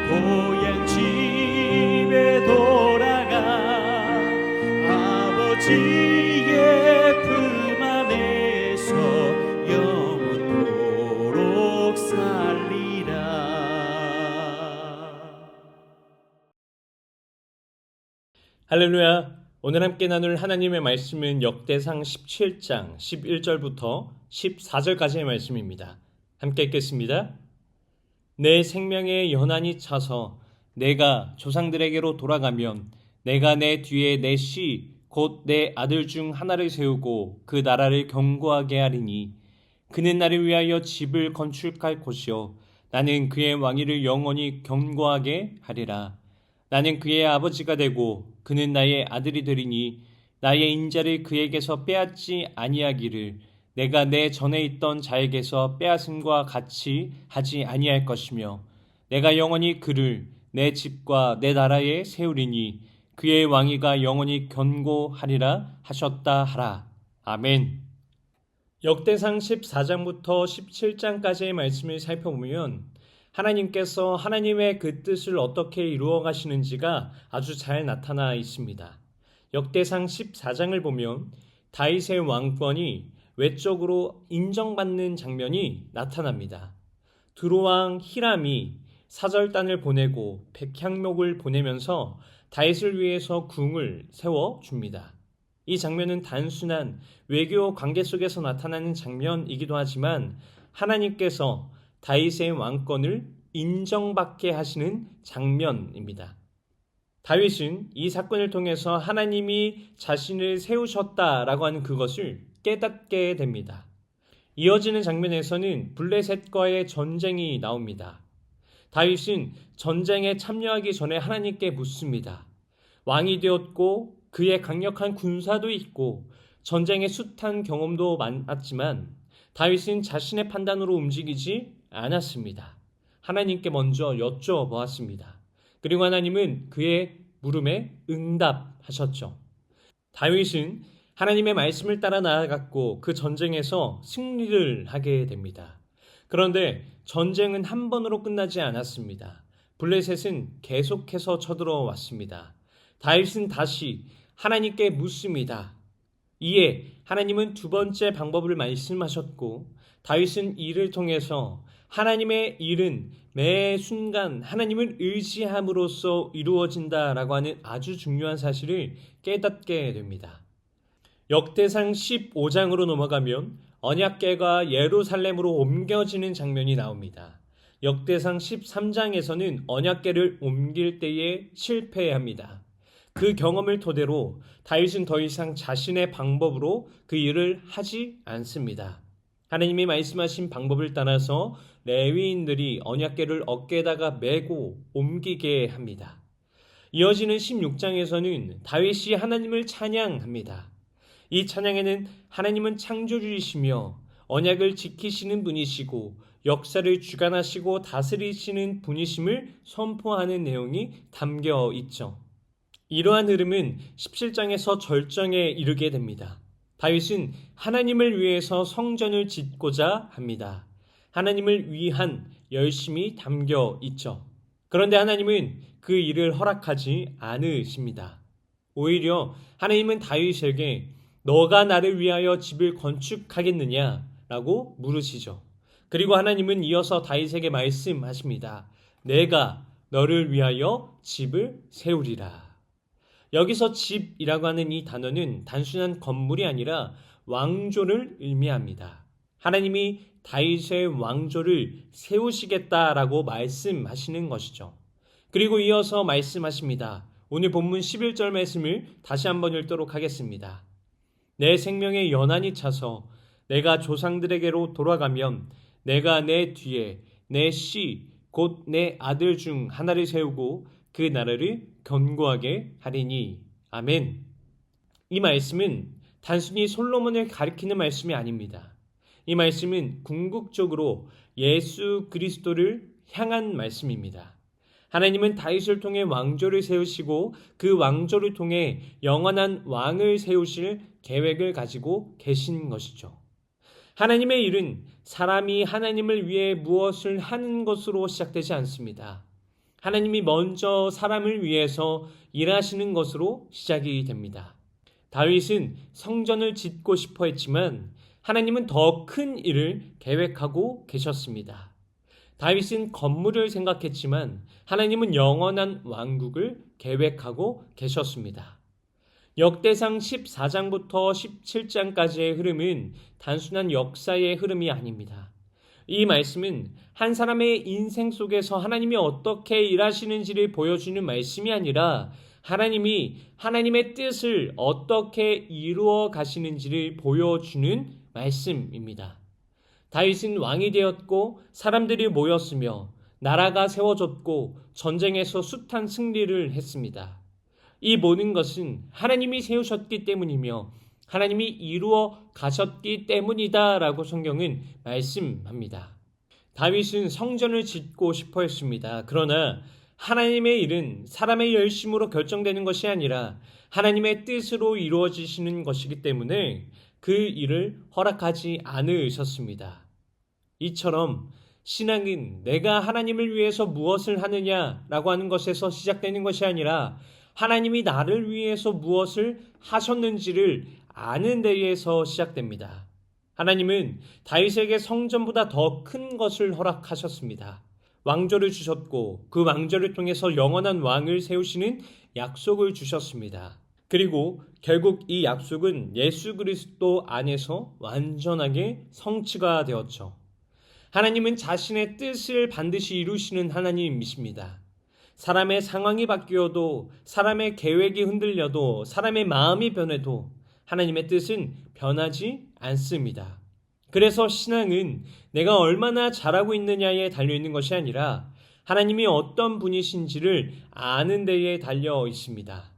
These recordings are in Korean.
고향 집에 돌아가 아버지의 품 안에서 영원토록 살리라. 할렐루야. 오늘 함께 나눌 하나님의 말씀은 역대상 17장 11절부터 14절까지의 말씀입니다. 함께 읽겠습니다. 내 생명의 연한이 차서 내가 조상들에게로 돌아가면 내가 내 뒤에 내 씨 곧 내 아들 중 하나를 세우고 그 나라를 견고하게 하리니 그는 나를 위하여 집을 건축할 곳이요 나는 그의 왕위를 영원히 견고하게 하리라. 나는 그의 아버지가 되고 그는 나의 아들이 되리니 나의 인자를 그에게서 빼앗지 아니하기를 내가 내 전에 있던 자에게서 빼앗음과 같이 하지 아니할 것이며 내가 영원히 그를 내 집과 내 나라에 세우리니 그의 왕위가 영원히 견고하리라 하셨다 하라. 아멘. 역대상 14장부터 17장까지의 말씀을 살펴보면 하나님께서 하나님의 그 뜻을 어떻게 이루어 가시는지가 아주 잘 나타나 있습니다. 역대상 14장을 보면 다윗의 왕권이 외적으로 인정받는 장면이 나타납니다. 두로왕 히람이 사절단을 보내고 백향목을 보내면서 다윗을 위해서 궁을 세워줍니다. 이 장면은 단순한 외교 관계 속에서 나타나는 장면이기도 하지만 하나님께서 다윗의 왕권을 인정받게 하시는 장면입니다. 다윗은 이 사건을 통해서 하나님이 자신을 세우셨다라고 하는 그것을 깨닫게 됩니다. 이어지는 장면에서는 블레셋과의 전쟁이 나옵니다. 다윗은 전쟁에 참여하기 전에 하나님께 묻습니다. 왕이 되었고 그의 강력한 군사도 있고 전쟁의 숱한 경험도 많았지만 다윗은 자신의 판단으로 움직이지 않았습니다. 하나님께 먼저 여쭤보았습니다. 그리고 하나님은 그의 물음에 응답하셨죠. 다윗은 하나님의 말씀을 따라 나아갔고 그 전쟁에서 승리를 하게 됩니다. 그런데 전쟁은 한 번으로 끝나지 않았습니다. 블레셋은 계속해서 쳐들어왔습니다. 다윗은 다시 하나님께 묻습니다. 이에 하나님은 두 번째 방법을 말씀하셨고 다윗은 이를 통해서 하나님의 일은 매 순간 하나님을 의지함으로써 이루어진다라고 하는 아주 중요한 사실을 깨닫게 됩니다. 역대상 15장으로 넘어가면 언약궤가 예루살렘으로 옮겨지는 장면이 나옵니다. 역대상 13장에서는 언약궤를 옮길 때에 실패합니다. 그 경험을 토대로 다윗은 더 이상 자신의 방법으로 그 일을 하지 않습니다. 하나님이 말씀하신 방법을 따라서 레위인들이 언약궤를 어깨에다가 메고 옮기게 합니다. 이어지는 16장에서는 다윗이 하나님을 찬양합니다. 이 찬양에는 하나님은 창조주이시며 언약을 지키시는 분이시고 역사를 주관하시고 다스리시는 분이심을 선포하는 내용이 담겨 있죠. 이러한 흐름은 17장에서 절정에 이르게 됩니다. 다윗은 하나님을 위해서 성전을 짓고자 합니다. 하나님을 위한 열심이 담겨 있죠. 그런데 하나님은 그 일을 허락하지 않으십니다. 오히려 하나님은 다윗에게 너가 나를 위하여 집을 건축하겠느냐? 라고 물으시죠. 그리고 하나님은 이어서 다윗에게 말씀하십니다. 내가 너를 위하여 집을 세우리라. 여기서 집이라고 하는 이 단어는 단순한 건물이 아니라 왕조를 의미합니다. 하나님이 다윗의 왕조를 세우시겠다라고 말씀하시는 것이죠. 그리고 이어서 말씀하십니다. 오늘 본문 11절 말씀을 다시 한번 읽도록 하겠습니다. 내 생명의 연한이 차서 내가 조상들에게로 돌아가면 내가 내 뒤에 내 씨 곧 내 아들 중 하나를 세우고 그 나라를 견고하게 하리니. 아멘. 이 말씀은 단순히 솔로몬을 가리키는 말씀이 아닙니다. 이 말씀은 궁극적으로 예수 그리스도를 향한 말씀입니다. 하나님은 다윗을 통해 왕조를 세우시고 그 왕조를 통해 영원한 왕을 세우실 계획을 가지고 계신 것이죠. 하나님의 일은 사람이 하나님을 위해 무엇을 하는 것으로 시작되지 않습니다. 하나님이 먼저 사람을 위해서 일하시는 것으로 시작이 됩니다. 다윗은 성전을 짓고 싶어 했지만 하나님은 더 큰 일을 계획하고 계셨습니다. 다윗은 건물을 생각했지만 하나님은 영원한 왕국을 계획하고 계셨습니다. 역대상 14장부터 17장까지의 흐름은 단순한 역사의 흐름이 아닙니다. 이 말씀은 한 사람의 인생 속에서 하나님이 어떻게 일하시는지를 보여주는 말씀이 아니라 하나님이 하나님의 뜻을 어떻게 이루어 가시는지를 보여주는 말씀입니다. 다윗은 왕이 되었고 사람들이 모였으며 나라가 세워졌고 전쟁에서 숱한 승리를 했습니다. 이 모든 것은 하나님이 세우셨기 때문이며 하나님이 이루어 가셨기 때문이다라고 성경은 말씀합니다. 다윗은 성전을 짓고 싶어 했습니다. 그러나 하나님의 일은 사람의 열심으로 결정되는 것이 아니라 하나님의 뜻으로 이루어지시는 것이기 때문에 그 일을 허락하지 않으셨습니다. 이처럼 신앙은 내가 하나님을 위해서 무엇을 하느냐라고 하는 것에서 시작되는 것이 아니라 하나님이 나를 위해서 무엇을 하셨는지를 아는 데에서 시작됩니다. 하나님은 다윗에게 성전보다 더 큰 것을 허락하셨습니다. 왕조를 주셨고 그 왕조를 통해서 영원한 왕을 세우시는 약속을 주셨습니다. 그리고 결국 이 약속은 예수 그리스도 안에서 완전하게 성취가 되었죠. 하나님은 자신의 뜻을 반드시 이루시는 하나님이십니다. 사람의 상황이 바뀌어도, 사람의 계획이 흔들려도, 사람의 마음이 변해도 하나님의 뜻은 변하지 않습니다. 그래서 신앙은 내가 얼마나 잘하고 있느냐에 달려있는 것이 아니라 하나님이 어떤 분이신지를 아는 데에 달려 있습니다.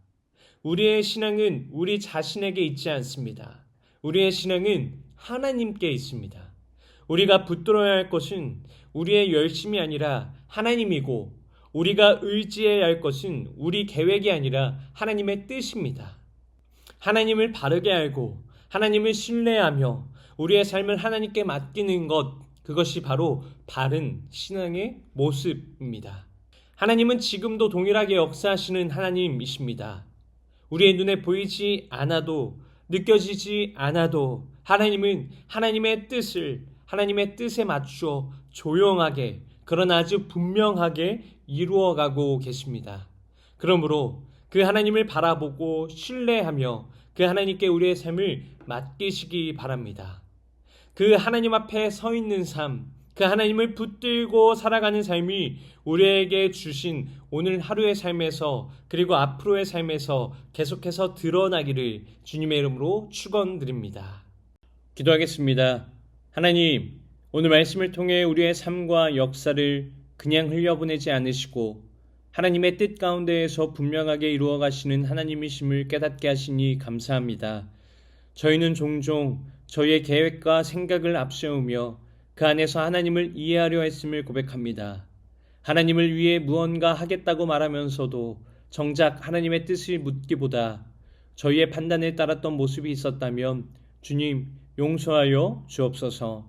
우리의 신앙은 우리 자신에게 있지 않습니다. 우리의 신앙은 하나님께 있습니다. 우리가 붙들어야 할 것은 우리의 열심이 아니라 하나님이고 우리가 의지해야 할 것은 우리 계획이 아니라 하나님의 뜻입니다. 하나님을 바르게 알고 하나님을 신뢰하며 우리의 삶을 하나님께 맡기는 것, 그것이 바로 바른 신앙의 모습입니다. 하나님은 지금도 동일하게 역사하시는 하나님이십니다. 우리의 눈에 보이지 않아도 느껴지지 않아도 하나님은 하나님의 뜻에 맞추어 조용하게 그러나 아주 분명하게 이루어가고 계십니다. 그러므로 그 하나님을 바라보고 신뢰하며 그 하나님께 우리의 삶을 맡기시기 바랍니다. 그 하나님 앞에 서 있는 삶, 그 하나님을 붙들고 살아가는 삶이 우리에게 주신 오늘 하루의 삶에서 그리고 앞으로의 삶에서 계속해서 드러나기를 주님의 이름으로 축원드립니다. 기도하겠습니다. 하나님, 오늘 말씀을 통해 우리의 삶과 역사를 그냥 흘려보내지 않으시고 하나님의 뜻 가운데에서 분명하게 이루어 가시는 하나님이심을 깨닫게 하시니 감사합니다. 저희는 종종 저희의 계획과 생각을 앞세우며 그 안에서 하나님을 이해하려 했음을 고백합니다. 하나님을 위해 무언가 하겠다고 말하면서도 정작 하나님의 뜻을 묻기보다 저희의 판단에 따랐던 모습이 있었다면 주님 용서하여 주옵소서.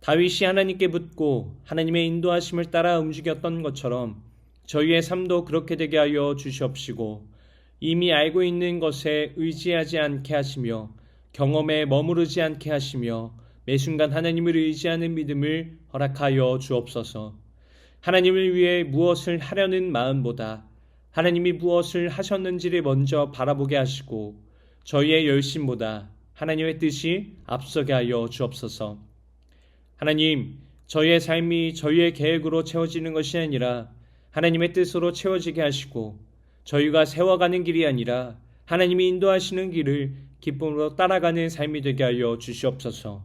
다윗이 하나님께 묻고 하나님의 인도하심을 따라 움직였던 것처럼 저희의 삶도 그렇게 되게 하여 주시옵시고 이미 알고 있는 것에 의지하지 않게 하시며 경험에 머무르지 않게 하시며 매 순간 하나님을 의지하는 믿음을 허락하여 주옵소서. 하나님을 위해 무엇을 하려는 마음보다 하나님이 무엇을 하셨는지를 먼저 바라보게 하시고 저희의 열심보다 하나님의 뜻이 앞서게 하여 주옵소서. 하나님, 저희의 삶이 저희의 계획으로 채워지는 것이 아니라 하나님의 뜻으로 채워지게 하시고 저희가 세워가는 길이 아니라 하나님이 인도하시는 길을 기쁨으로 따라가는 삶이 되게 하여 주시옵소서.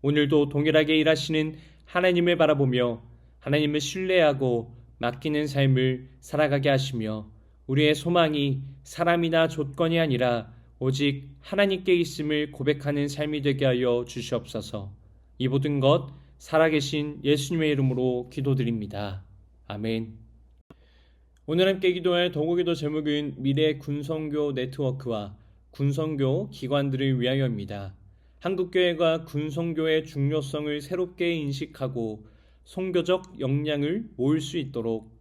오늘도 동일하게 일하시는 하나님을 바라보며 하나님을 신뢰하고 맡기는 삶을 살아가게 하시며 우리의 소망이 사람이나 조건이 아니라 오직 하나님께 있음을 고백하는 삶이 되게 하여 주시옵소서. 이 모든 것 살아계신 예수님의 이름으로 기도드립니다. 아멘. 오늘 함께 기도할 도구기도 제목은 미래 군선교 네트워크와 군선교 기관들을 위하여입니다. 한국교회가 군선교의 중요성을 새롭게 인식하고 선교적 역량을 모을 수 있도록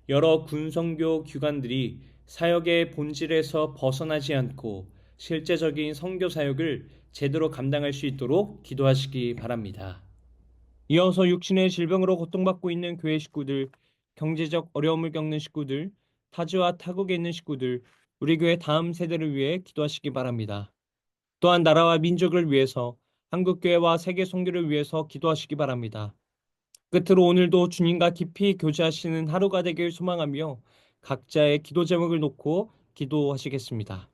여러 군선교 기관들이 사역의 본질에서 벗어나지 않고 실제적인 선교 사역을 제대로 감당할 수 있도록 기도하시기 바랍니다. 이어서 육신의 질병으로 고통받고 있는 교회 식구들, 경제적 어려움을 겪는 식구들, 타지와 타국에 있는 식구들, 우리 교회 다음 세대를 위해 기도하시기 바랍니다. 또한 나라와 민족을 위해서, 한국교회와 세계 선교를 위해서 기도하시기 바랍니다. 끝으로 오늘도 주님과 깊이 교제하시는 하루가 되길 소망하며 각자의 기도 제목을 놓고 기도하시겠습니다.